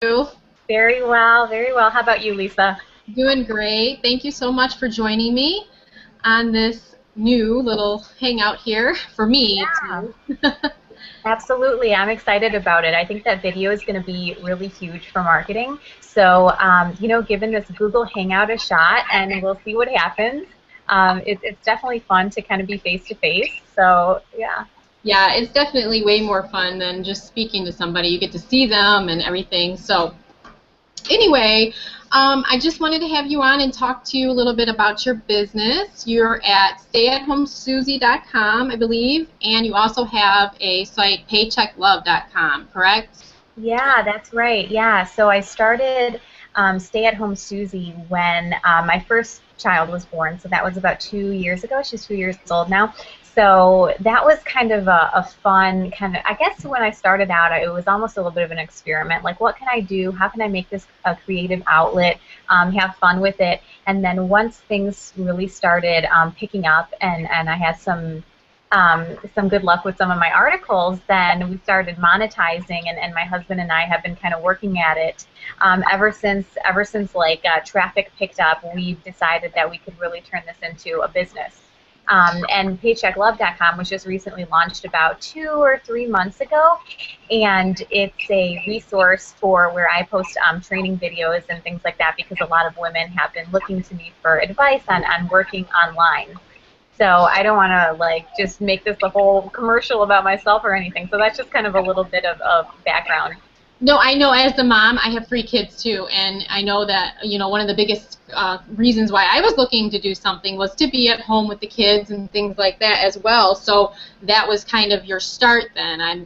You? Very well, very well. How about you, Lisa? Doing great. Thank you so much for joining me on this new little hangout here. For me, it's Yeah, new. absolutely. I'm excited about it. I think that video is going to be really huge for marketing. So, giving this Google Hangout a shot, and we'll see what happens. It's definitely fun to kind of be face to face. So, yeah. Yeah, it's definitely way more fun than just speaking to somebody. You get to see them and everything. So, anyway, I just wanted to have you on and talk to you a little bit about your business. You're at stayathomasusie.com, I believe, and you also have a site, paychecklove.com, correct? Yeah, that's right. Yeah, so I started Stay at Home Susie when my first child was born. So that was about 2 years ago. She's 2 years old now. So that was kind of a fun kind of, I guess when I started out, it was almost a little bit of an experiment. Like, what can I do? How can I make this a creative outlet, have fun with it? And then once things really started picking up and I had some good luck with some of my articles, then we started monetizing, and my husband and I have been kind of working at it ever since like traffic picked up. We've decided that we could really turn this into a business. And paychecklove.com was just recently launched about 2 or 3 months ago, and it's a resource for where I post training videos and things like that because a lot of women have been looking to me for advice on working online. So I don't want to like just make this a whole commercial about myself or anything. So that's just kind of a little bit of background. No, I know as the mom, I have 3 kids too, and I know that, one of the biggest reasons why I was looking to do something was to be at home with the kids and things like that as well. So that was kind of your start then. I'm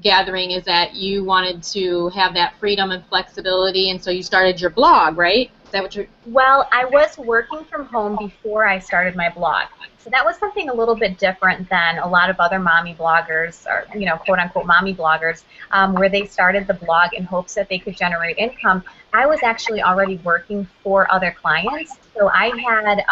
gathering is that you wanted to have that freedom and flexibility, and so you started your blog, right? Is that what you're? Well, I was working from home before I started my blog. So that was something a little bit different than a lot of other mommy bloggers or, quote unquote mommy bloggers, where they started the blog in hopes that they could generate income. I was actually already working for other clients. So I had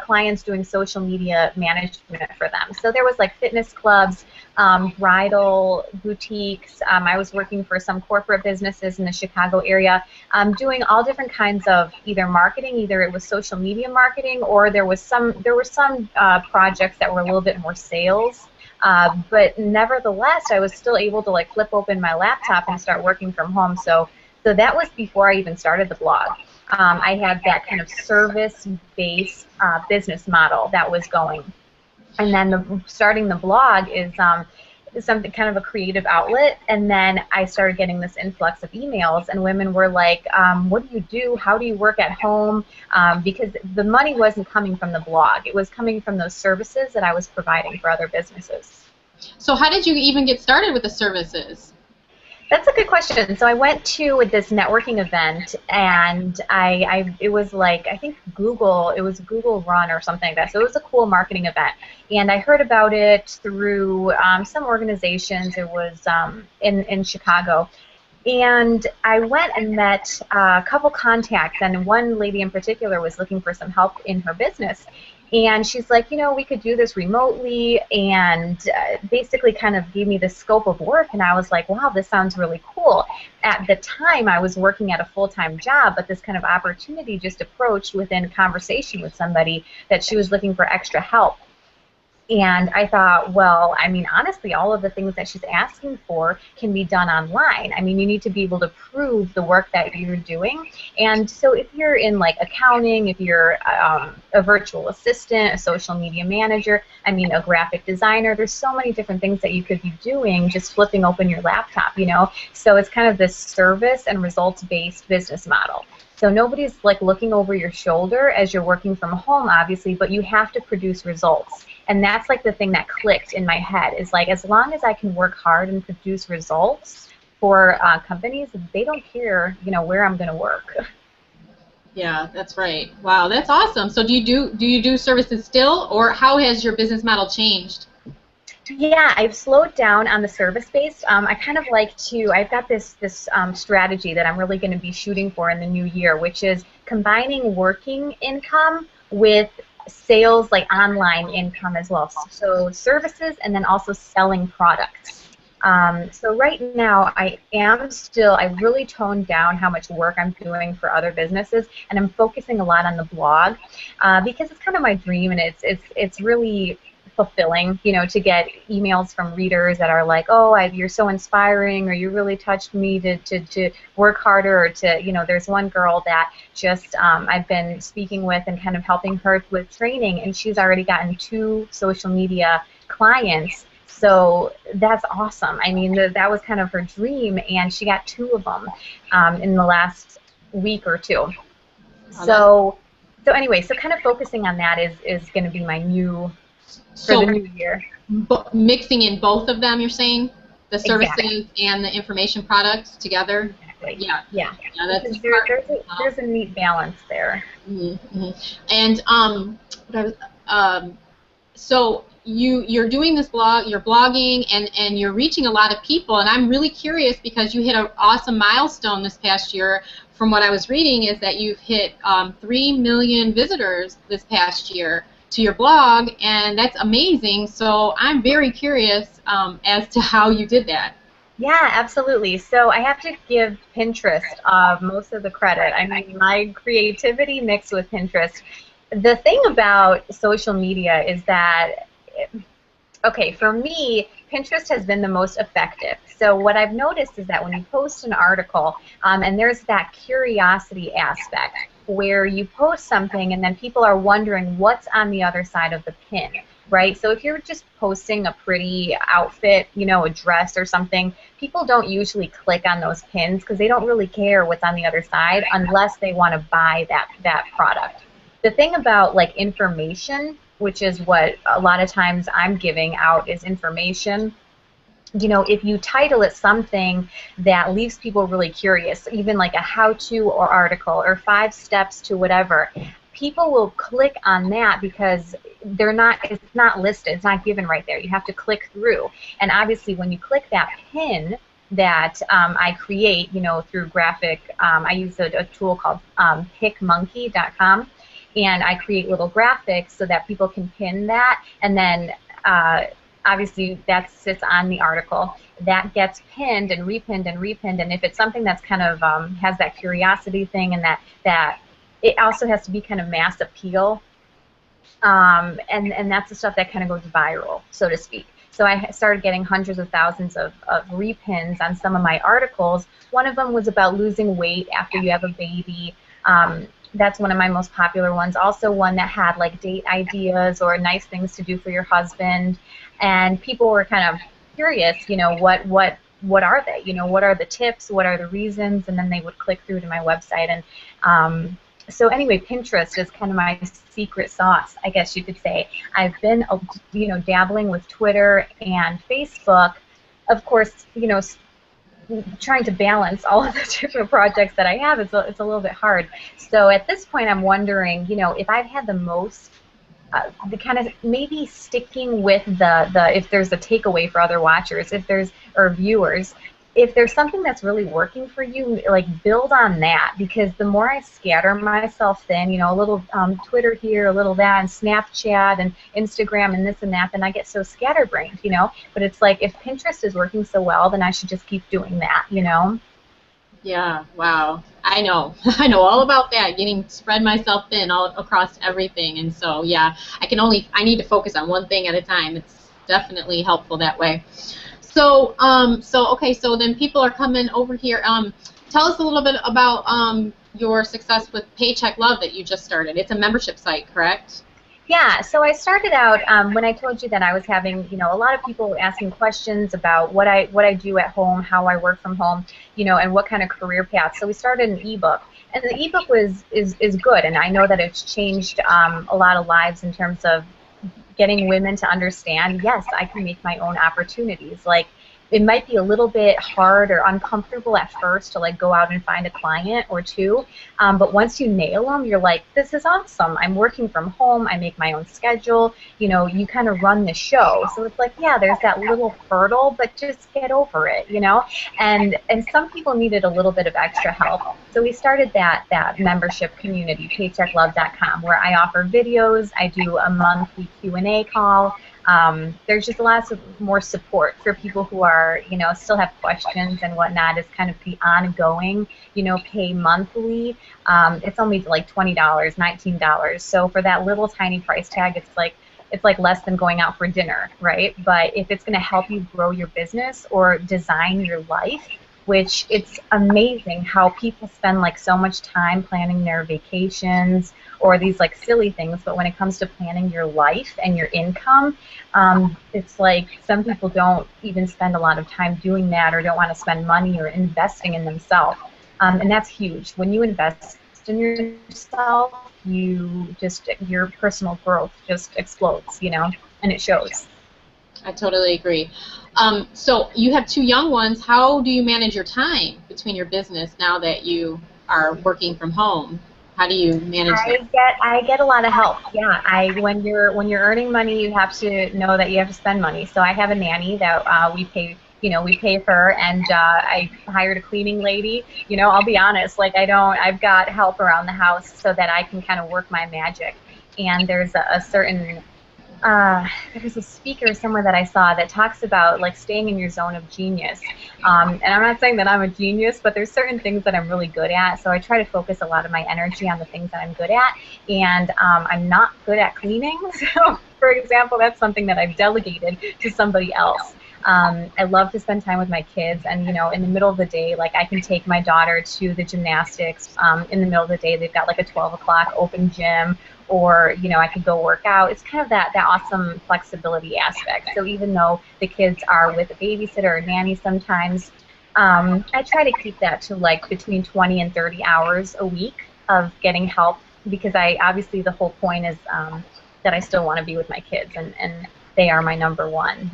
clients doing social media management for them. So there was like fitness clubs, bridal boutiques. I was working for some corporate businesses in the Chicago area, doing all different kinds of either marketing, either it was social media marketing, or there were some projects that were a little bit more sales. But nevertheless, I was still able to like flip open my laptop and start working from home. So that was before I even started the blog. I had that kind of service-based business model that was going. And then starting the blog is something kind of a creative outlet. And then I started getting this influx of emails, and women were like, what do you do? How do you work at home? Because the money wasn't coming from the blog. It was coming from those services that I was providing for other businesses. So how did you even get started with the services? That's a good question. So I went to this networking event, and it was like, I think it was Google Run or something like that. So it was a cool marketing event, and I heard about it through some organizations. It was in Chicago, and I went and met a couple contacts, and one lady in particular was looking for some help in her business. And she's like, we could do this remotely, and basically kind of gave me the scope of work. And I was like, wow, this sounds really cool. At the time, I was working at a full-time job, but this kind of opportunity just approached within conversation with somebody that she was looking for extra help. And I thought, well, I mean, honestly, all of the things that she's asking for can be done online. I mean, you need to be able to prove the work that you're doing. And so if you're in like accounting, if you're a virtual assistant, a social media manager, I mean, a graphic designer, there's so many different things that you could be doing just flipping open your laptop. So it's kind of this service and results-based business model. So nobody's like looking over your shoulder as you're working from home, obviously, but you have to produce results. And that's like the thing that clicked in my head is like, as long as I can work hard and produce results for companies, they don't care, where I'm going to work. Yeah, that's right. Wow, that's awesome. So do you do services still, or how has your business model changed? Yeah, I've slowed down on the service based. I kind of like to. I've got this strategy that I'm really going to be shooting for in the new year, which is combining working income with sales, like online income as well. So services, and then also selling products. So right now, I really toned down how much work I'm doing for other businesses, and I'm focusing a lot on the blog because it's kind of my dream, and it's really fulfilling, you know, to get emails from readers that are like, oh, you're so inspiring, or you really touched me to work harder, or to, you know, there's one girl that just I've been speaking with and kind of helping her with training, and she's already gotten 2 social media clients. So that's awesome. I mean, that was kind of her dream, and she got 2 of them in the last week or 2. So anyway, so kind of focusing on that is going to be my new for the new year. Mixing in both of them, you're saying? The services Exactly. and the information products together? Exactly. Yeah. Yeah. That's There's a neat balance there. Mm-hmm. And so you're doing this blog, you're blogging, and you're reaching a lot of people, and I'm really curious because you hit an awesome milestone this past year. From what I was reading, is that you've hit 3 million visitors this past year to your blog, and that's amazing. So I'm very curious as to how you did that. Yeah, absolutely. So I have to give Pinterest most of the credit. I mean, my creativity mixed with Pinterest. The thing about social media is that, okay, for me, Pinterest has been the most effective. So what I've noticed is that when you post an article, and there's that curiosity aspect where you post something and then people are wondering what's on the other side of the pin, right? So if you're just posting a pretty outfit, you know, a dress or something, people don't usually click on those pins because they don't really care what's on the other side unless they want to buy that product. The thing about like information, which is what a lot of times I'm giving out, is information. You know, if you title it something that leaves people really curious, even like a how-to or article or 5 steps to whatever, people will click on that because it's not listed, it's not given right there. You have to click through. And obviously when you click that pin that I create, you know, through graphic, I use a tool called pickmonkey.com, and I create little graphics so that people can pin that, and then obviously that sits on the article. That gets pinned and repinned and repinned, and if it's something that's kind of has that curiosity thing, and that it also has to be kind of mass appeal, and that's the stuff that kind of goes viral, so to speak. So I started getting hundreds of thousands of repins on some of my articles. One of them was about losing weight after you have a baby. That's one of my most popular ones. Also one that had like date ideas or nice things to do for your husband. And people were kind of curious, you know, what are they? You know, what are the tips? What are the reasons? And then they would click through to my website. And so anyway, Pinterest is kind of my secret sauce, I guess you could say. I've been, you know, dabbling with Twitter and Facebook. Of course, you know, trying to balance all of the different projects that I have, it's a little bit hard. So at this point, I'm wondering, you know, if I've had the most, the kind of maybe sticking with the if there's a takeaway for other watchers, or viewers, if there's something that's really working for you, like build on that, because the more I scatter myself thin, you know, a little Twitter here, a little that, and Snapchat and Instagram and this and that, then I get so scatterbrained, you know. But it's like, if Pinterest is working so well, then I should just keep doing that, you know. Yeah, wow. I know. I know all about that, spread myself thin all across everything. And so, yeah, I need to focus on one thing at a time. It's definitely helpful that way. So, okay, so then people are coming over here. Tell us a little bit about your success with Paycheck Love that you just started. It's a membership site, correct? Yeah, so I started out when I told you that I was having, you know, a lot of people asking questions about what I do at home, how I work from home, you know, and what kind of career path. So we started an ebook, and the ebook is good, and I know that it's changed a lot of lives in terms of getting women to understand, yes, I can make my own opportunities. Like, it might be a little bit hard or uncomfortable at first to like go out and find a client or two, but once you nail them, you're like, this is awesome. I'm working from home. I make my own schedule. You know, you kind of run the show. So it's like, yeah, there's that little hurdle, but just get over it, you know. And some people needed a little bit of extra help. So we started that membership community, paychecklove.com, where I offer videos. I do a monthly Q&A call. There's just lots of more support for people who are, still have questions and whatnot. It's kind of the ongoing, pay monthly. It's only like $20, $19. So for that little tiny price tag, it's like less than going out for dinner, right? But if it's going to help you grow your business or design your life, which it's amazing how people spend like so much time planning their vacations or these like silly things, but when it comes to planning your life and your income, it's like some people don't even spend a lot of time doing that or don't want to spend money or investing in themselves. And that's huge. When you invest in yourself, your personal growth just explodes, and it shows. I totally agree. So you have two young ones. How do you manage your time between your business now that you are working from home? How do you manage that? I get a lot of help. Yeah, when you're earning money, you have to know that you have to spend money. So I have a nanny that we pay. We pay her, and I hired a cleaning lady. I'll be honest, like I've got help around the house so that I can kind of work my magic. And there's a certain there's a speaker somewhere that I saw that talks about like staying in your zone of genius. And I'm not saying that I'm a genius, but there's certain things that I'm really good at. So I try to focus a lot of my energy on the things that I'm good at. And I'm not good at cleaning. So, for example, that's something that I've delegated to somebody else. I love to spend time with my kids, and in the middle of the day, like I can take my daughter to the gymnastics. In the middle of the day, they've got like a 12 o'clock open gym, or I could go work out. It's kind of that awesome flexibility aspect. So even though the kids are with a babysitter or nanny sometimes, I try to keep that to like between 20 and 30 hours a week of getting help, because obviously the whole point is that I still want to be with my kids, and they are my number one.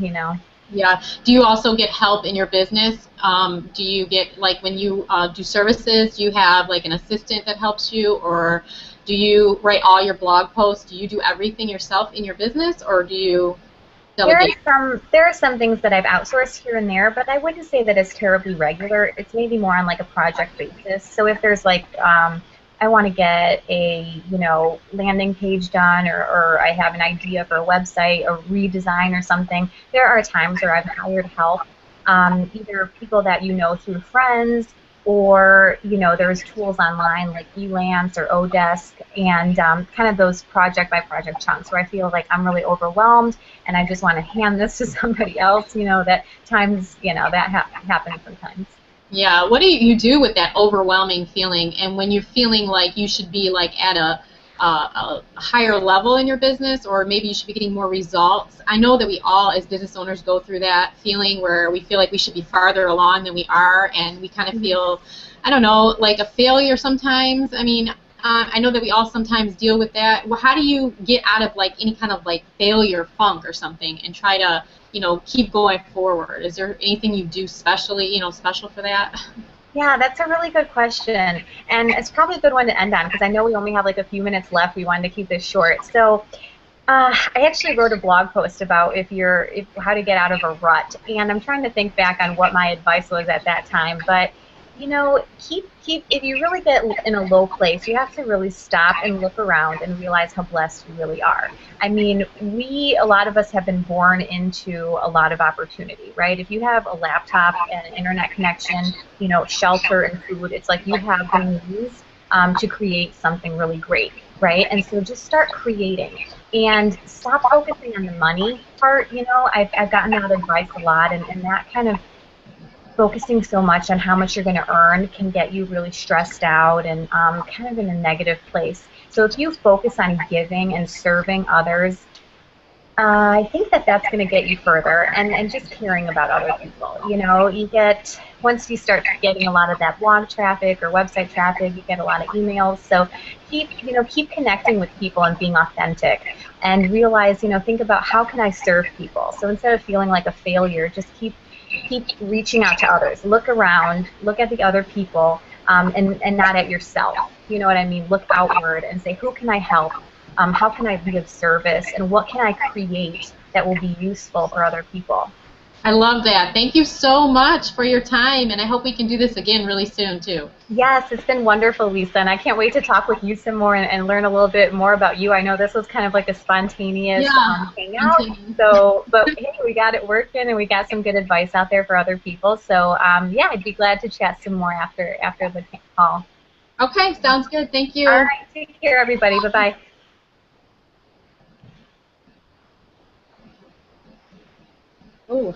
Yeah. Do you also get help in your business? Do you get, like, when you do services, do you have like an assistant that helps you, or do you write all your blog posts? Do you do everything yourself in your business, or do you delegate? There are some things that I've outsourced here and there, but I wouldn't say that it's terribly regular. It's maybe more on like a project basis. So if there's like I want to get a landing page done, or I have an idea for a website, a redesign or something, there are times where I've hired help, either people that through friends, or there's tools online like Elance or Odesk, and kind of those project by project chunks where I feel like I'm really overwhelmed and I just want to hand this to somebody else. That times that happens sometimes. Yeah, what do you do with that overwhelming feeling, and when you're feeling like you should be like at a higher level in your business, or maybe you should be getting more results? I know that we all as business owners go through that feeling where we feel like we should be farther along than we are, and we kind of feel, I don't know, like a failure sometimes. I mean, I know that we all sometimes deal with that. Well, how do you get out of like any kind of like failure funk or something and try to keep going forward? Is there anything you do specially, special for that? Yeah, that's a really good question, and it's probably a good one to end on because I know we only have like a few minutes left. We wanted to keep this short. So I actually wrote a blog post about how to get out of a rut, and I'm trying to think back on what my advice was at that time. But if you really get in a low place, you have to really stop and look around and realize how blessed you really are. I mean, a lot of us have been born into a lot of opportunity, right? If you have a laptop and an internet connection, shelter and food, it's like you have the means to create something really great, right? And so just start creating and stop focusing on the money part. I've gotten that advice a lot, and that kind of focusing so much on how much you're going to earn can get you really stressed out and kind of in a negative place. So if you focus on giving and serving others, I think that's going to get you further, and just caring about other people. Once you start getting a lot of that blog traffic or website traffic, you get a lot of emails. So keep connecting with people and being authentic, and realize, think about how can I serve people. So instead of feeling like a failure, just keep reaching out to others. Look around, look at the other people, and not at yourself. You know what I mean? Look outward and say, who can I help? How can I be of service? And what can I create that will be useful for other people? I love that. Thank you so much for your time, and I hope we can do this again really soon, too. Yes, it's been wonderful, Lisa, and I can't wait to talk with you some more and learn a little bit more about you. I know this was kind of like a spontaneous Yeah. hangout, so but hey, we got it working, and we got some good advice out there for other people. So yeah, I'd be glad to chat some more after the call. Okay, sounds good. Thank All you. right, take care, everybody. Bye bye. Oh.